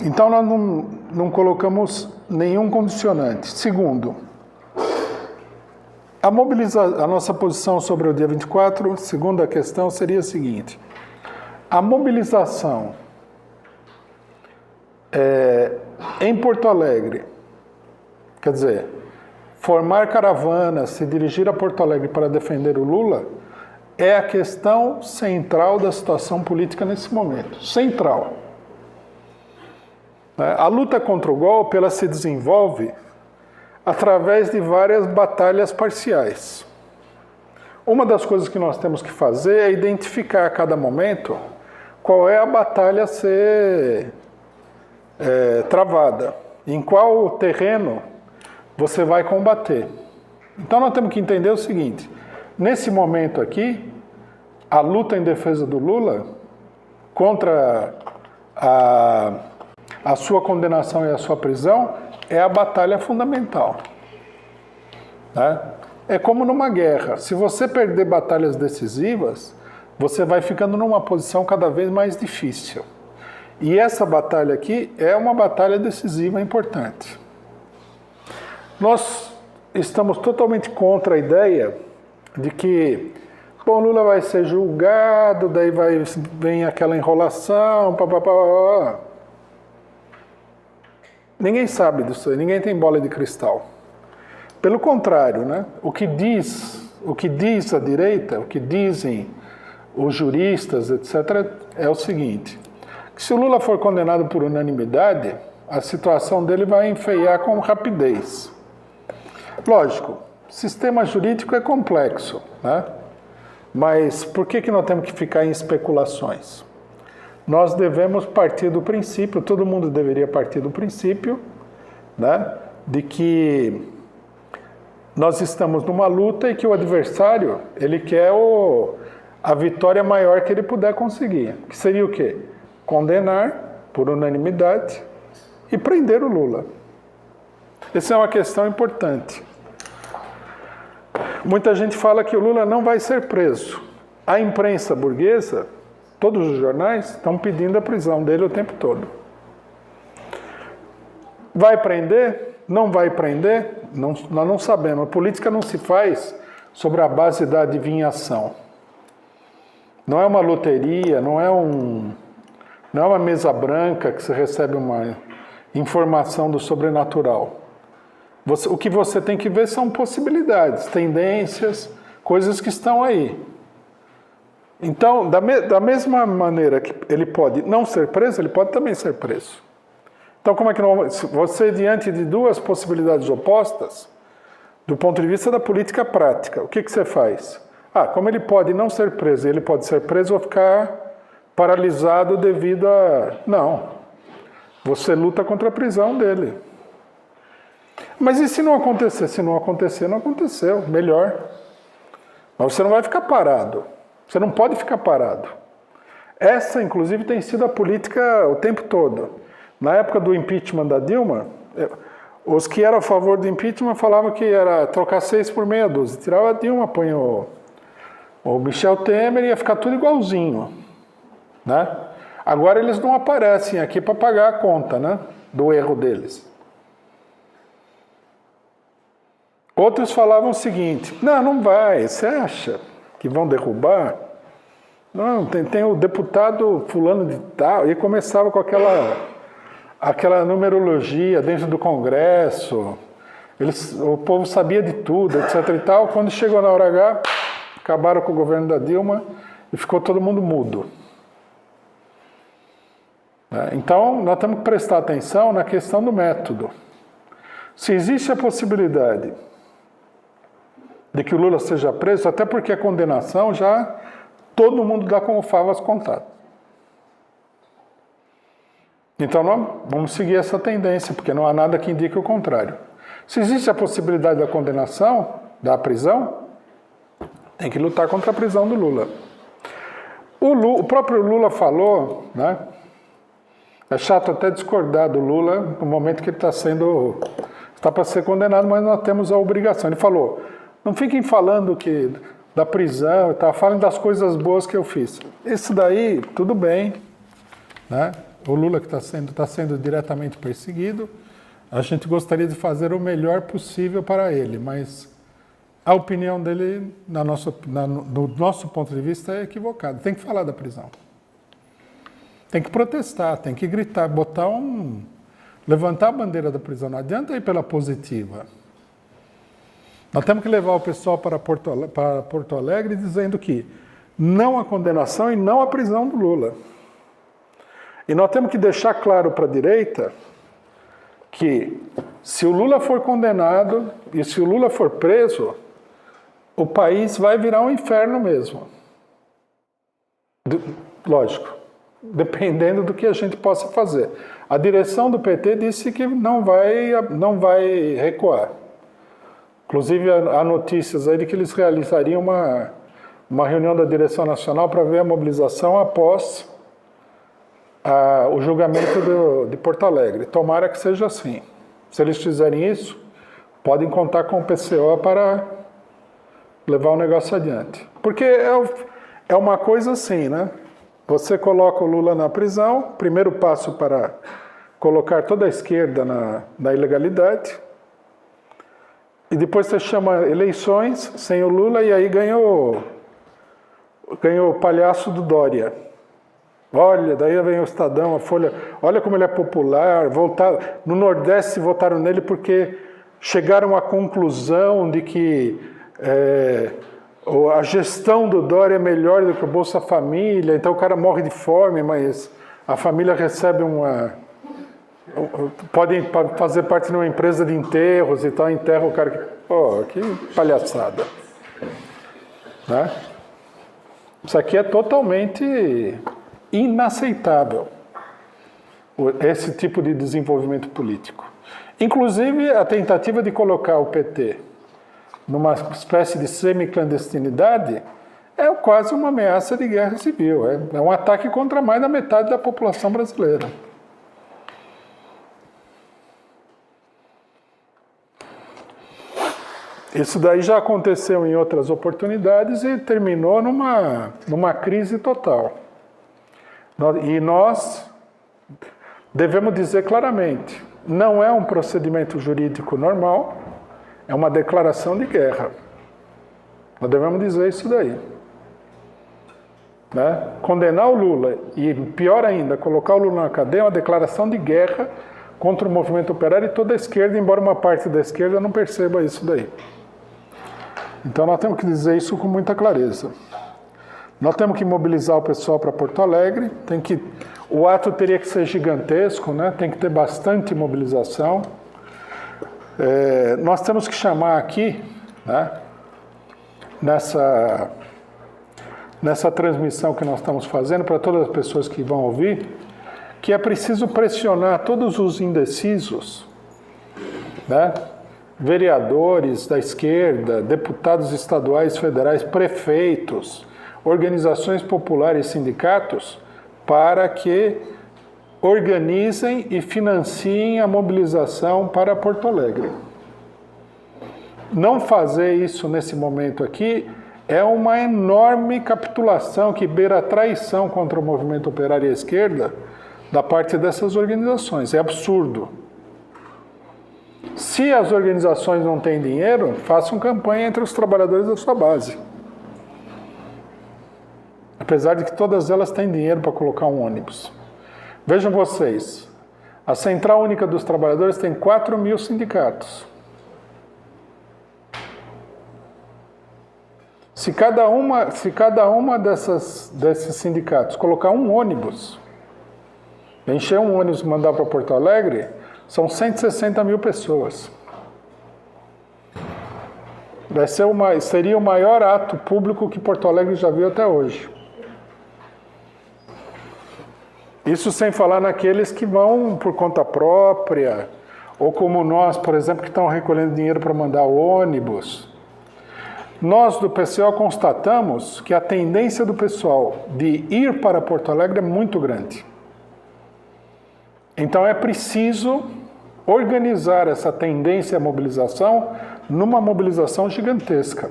Então, nós não colocamos nenhum condicionante. Segundo, a nossa posição sobre o dia 24, segunda questão, seria a seguinte. A mobilização em Porto Alegre, quer dizer, formar caravanas, se dirigir a Porto Alegre para defender o Lula, é a questão central da situação política nesse momento. Central. A luta contra o golpe, ela se desenvolve através de várias batalhas parciais. Uma das coisas que nós temos que fazer é identificar a cada momento qual é a batalha a ser travada, em qual terreno você vai combater. Então nós temos que entender o seguinte, nesse momento aqui, a luta em defesa do Lula contra a sua condenação e a sua prisão é a batalha fundamental. Né? É como numa guerra. Se você perder batalhas decisivas, você vai ficando numa posição cada vez mais difícil. E essa batalha aqui é uma batalha decisiva importante. Nós estamos totalmente contra a ideia de que Lula vai ser julgado, daí vem aquela enrolação, papapá. Ninguém sabe disso aí, ninguém tem bola de cristal. Pelo contrário, né? O que diz a direita, o que dizem os juristas, etc., é o seguinte, que se o Lula for condenado por unanimidade, a situação dele vai enfeiar com rapidez. Lógico, o sistema jurídico é complexo, né? Mas por que nós temos que ficar em especulações? Nós devemos partir do princípio, todo mundo deveria partir do princípio, né, de que nós estamos numa luta e que o adversário, ele quer a vitória maior que ele puder conseguir. Que seria o quê? Condenar por unanimidade e prender o Lula. Essa é uma questão importante. Muita gente fala que o Lula não vai ser preso. A imprensa burguesa, todos os jornais, estão pedindo a prisão dele o tempo todo. Vai prender? Não vai prender? Nós não sabemos. A política não se faz sobre a base da adivinhação. Não é uma loteria, não é uma mesa branca que você recebe uma informação do sobrenatural. O que você tem que ver são possibilidades, tendências, coisas que estão aí. Então, da mesma maneira que ele pode não ser preso, ele pode também ser preso. Então, como é que você, diante de duas possibilidades opostas, do ponto de vista da política prática, o que você faz? Como ele pode não ser preso e ele pode ser preso, eu vou ficar paralisado devido a... Não. Você luta contra a prisão dele. Mas e se não acontecer? Se não acontecer, não aconteceu. Melhor. Mas você não vai ficar parado. Você não pode ficar parado. Essa, inclusive, tem sido a política o tempo todo. Na época do impeachment da Dilma, os que eram a favor do impeachment falavam que era trocar 6 por meia dúzia. Tirava a Dilma, põe o Michel Temer e ia ficar tudo igualzinho. Né? Agora eles não aparecem aqui para pagar a conta, né, do erro deles. Outros falavam o seguinte, não vai, você acha que vão derrubar? Não, tem o deputado fulano de tal, e começava com aquela numerologia dentro do Congresso, o povo sabia de tudo, etc e tal, quando chegou na hora H, acabaram com o governo da Dilma e ficou todo mundo mudo. Então, nós temos que prestar atenção na questão do método. Se existe a possibilidade de que o Lula seja preso, até porque a condenação já todo mundo dá como favas contadas. Então nós vamos seguir essa tendência, porque não há nada que indique o contrário. Se existe a possibilidade da condenação, da prisão, tem que lutar contra a prisão do Lula. O próprio Lula falou, né? É chato até discordar do Lula no momento que ele está para ser condenado, mas nós temos a obrigação. Ele falou, não fiquem falando da prisão e tal, falem das coisas boas que eu fiz. Isso daí, tudo bem, né? o Lula que está sendo diretamente perseguido, a gente gostaria de fazer o melhor possível para ele, mas a opinião dele, no nosso ponto de vista, é equivocada. Tem que falar da prisão. Tem que protestar, tem que gritar, levantar a bandeira da prisão. Não adianta ir pela positiva. Nós temos que levar o pessoal para Porto Alegre dizendo que não a condenação e não a prisão do Lula. E nós temos que deixar claro para a direita que se o Lula for condenado e se o Lula for preso, o país vai virar um inferno mesmo. Lógico, dependendo do que a gente possa fazer. A direção do PT disse que não vai recuar. Inclusive, há notícias aí de que eles realizariam uma reunião da direção nacional para ver a mobilização após o julgamento de Porto Alegre. Tomara que seja assim. Se eles fizerem isso, podem contar com o PCO para levar o negócio adiante. Porque é uma coisa assim, né? Você coloca o Lula na prisão, primeiro passo para colocar toda a esquerda na ilegalidade, e depois você chama eleições sem o Lula e aí ganha o palhaço do Dória. Olha, daí vem o Estadão, a Folha, olha como ele é popular, no Nordeste votaram nele porque chegaram à conclusão de que a gestão do Dória é melhor do que o Bolsa Família, então o cara morre de fome, mas a família recebe podem fazer parte de uma empresa de enterros e tal, enterra o cara que palhaçada. Né? Isso aqui é totalmente inaceitável, esse tipo de desenvolvimento político. Inclusive, a tentativa de colocar o PT numa espécie de semi-clandestinidade é quase uma ameaça de guerra civil. É um ataque contra mais da metade da população brasileira. Isso daí já aconteceu em outras oportunidades e terminou numa crise total. E nós devemos dizer claramente, não é um procedimento jurídico normal, é uma declaração de guerra. Nós devemos dizer isso daí. Né? Condenar o Lula e, pior ainda, colocar o Lula na cadeia é uma declaração de guerra contra o movimento operário e toda a esquerda, embora uma parte da esquerda não perceba isso daí. Então nós temos que dizer isso com muita clareza. Nós temos que mobilizar o pessoal para Porto Alegre, o ato teria que ser gigantesco, né? Tem que ter bastante mobilização. Nós temos que chamar aqui, né, nessa transmissão que nós estamos fazendo, para todas as pessoas que vão ouvir, que é preciso pressionar todos os indecisos, né, vereadores da esquerda, deputados estaduais, federais, prefeitos, organizações populares e sindicatos, para que organizem e financiem a mobilização para Porto Alegre. Não fazer isso nesse momento aqui é uma enorme capitulação que beira a traição contra o movimento operário e a esquerda da parte dessas organizações. É absurdo. Se as organizações não têm dinheiro, façam campanha entre os trabalhadores da sua base. Apesar de que todas elas têm dinheiro para colocar um ônibus. Vejam vocês, a Central Única dos Trabalhadores tem 4.000 sindicatos. Se cada uma desses sindicatos colocar um ônibus, encher um ônibus e mandar para Porto Alegre, são 160 mil pessoas. Seria o maior ato público que Porto Alegre já viu até hoje. Isso sem falar naqueles que vão por conta própria, ou como nós, por exemplo, que estão recolhendo dinheiro para mandar ônibus. Nós do PCO constatamos que a tendência do pessoal de ir para Porto Alegre é muito grande. Então é preciso organizar essa tendência à mobilização numa mobilização gigantesca.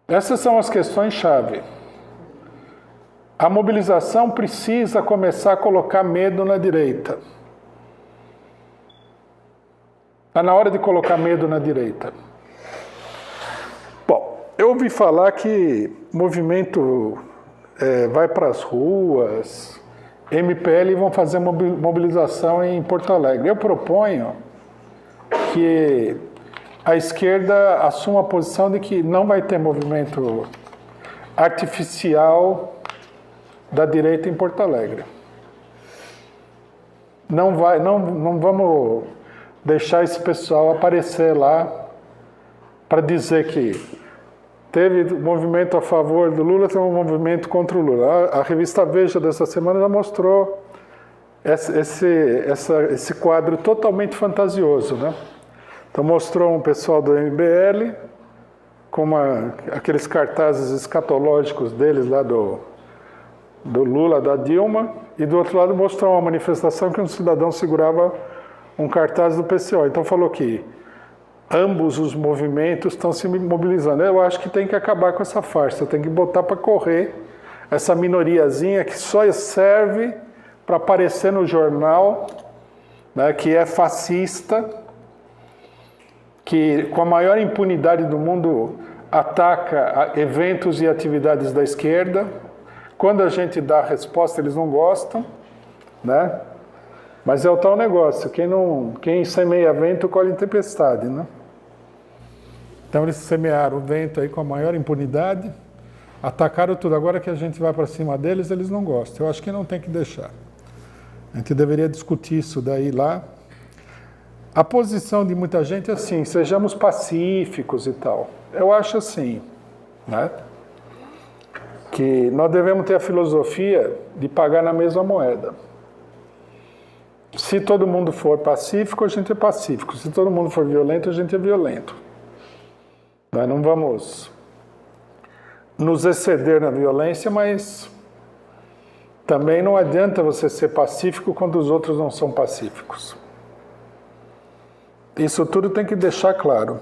Essas são as questões-chave. A mobilização precisa começar a colocar medo na direita. Está na hora de colocar medo na direita. Bom, eu ouvi falar que movimento vai para as ruas, MPL vão fazer mobilização em Porto Alegre. Eu proponho que a esquerda assuma a posição de que não vai ter movimento artificial da direita em Porto Alegre. Não vamos deixar esse pessoal aparecer lá para dizer que teve movimento a favor do Lula, tem um movimento contra o Lula. A revista Veja dessa semana já mostrou esse quadro totalmente fantasioso, né? Então mostrou um pessoal do MBL com aqueles cartazes escatológicos deles lá do Lula, da Dilma, e do outro lado mostrou uma manifestação que um cidadão segurava um cartaz do PCO. Então falou que ambos os movimentos estão se mobilizando. Eu acho que tem que acabar com essa farsa, tem que botar para correr essa minoriazinha que só serve para aparecer no jornal, né, que é fascista, que com a maior impunidade do mundo ataca eventos e atividades da esquerda. Quando a gente dá a resposta, eles não gostam, né? Mas é o tal negócio, quem semeia vento colhe tempestade, né? Então eles semearam o vento aí com a maior impunidade, atacaram tudo. Agora que a gente vai para cima deles, eles não gostam. Eu acho que não tem que deixar. A gente deveria discutir isso daí lá. A posição de muita gente é assim, sejamos pacíficos e tal. Eu acho assim, né? Que nós devemos ter a filosofia de pagar na mesma moeda. Se todo mundo for pacífico, a gente é pacífico. Se todo mundo for violento, a gente é violento. Nós não vamos nos exceder na violência, mas também não adianta você ser pacífico quando os outros não são pacíficos. Isso tudo tem que deixar claro.